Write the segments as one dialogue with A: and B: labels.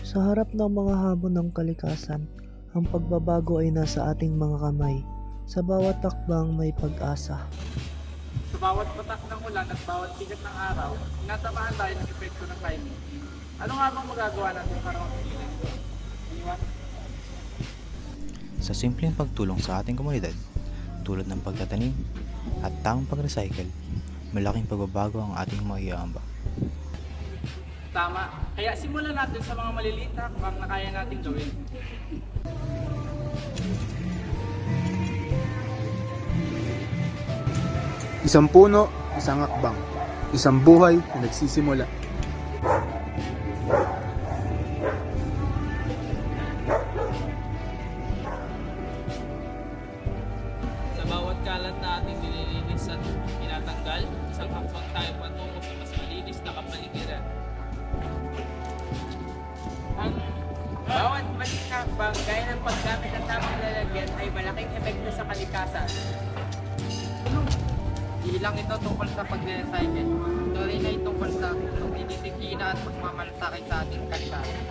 A: Sa harap ng mga hamon ng kalikasan, ang pagbabago ay nasa ating mga kamay. Sa bawat takbang may pag-asa.
B: Sa bawat patak ng ulan at bawat bigat ng araw, tinatamaan tayo ng epekto ng climate change. Ano nga bang magagawa natin para mapigilan ito? Iwan?
C: Sa simpleng pagtulong sa ating komunidad, tulad ng pagtatanim at tamang pag-recycle, malaking pagbabago ang ating maiaambag.
B: Tama. Kaya simulan natin sa mga maliliit na hakbang na kaya nating gawin.
D: Isang puno, isang hakbang. Isang buhay na nagsisimula.
B: Sa bawat kalat na ating nililinis at tinatanggal, isang hakbang tayo patungo sa mas malinis na kapaligiran.
E: Ang bawat maling hakbang gaya ng paggamit ng tamang lalagyan ay malaking epekto sa kalikasan.
B: Hindi lang ito tungkol sa pag-recycle. Ito rin ay tungkol sa pagdidisiplina at pagmamalasakit sa ating kalikasan.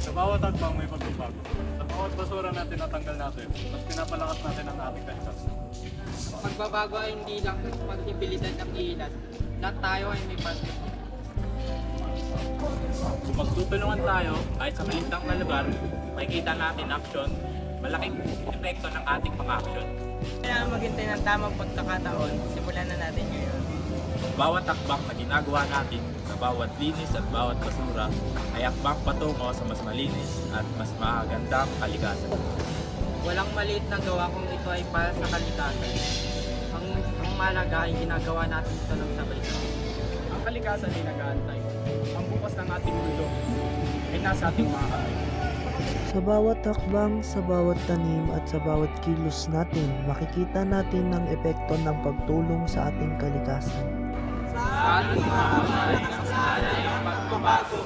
F: Sa bawat hakbang may pagbabago. Sa bawat basura natin natanggal natin, mas pinapalakas natin ang ating kalikasan.
E: Pagbabago ay hindi lang maghibilidad ng ilan. Lahat tayo ay may parte.
B: Kung magtutulungan tayo kahit sa malintang na lugar, makikita natin aksyon, malaking epekto ng ating mga aksyon.
E: Kailangan maghintay ng tamang pagkakataon. Simulan na natin ngayon.
B: Bawat hakbang na ginagawa natin sa bawat linis at bawat basura ay hakbang patungo sa mas malinis at mas magandang kalikasan.
E: Walang maliit na gawa kung ito ay para sa kalikasan. Ang malaga ay ginagawa natin ito ng sabay-sabay.
B: Ang kalikasan ay nag-aantay. Ang bukas ng ating mundo ay nasa ating mga kamay.
A: Sa bawat hakbang, sa bawat tanim at sa bawat kilos natin, makikita natin ang epekto ng pagtulong sa ating kalikasan.
E: Sa ating mga kamay, ang pagbabago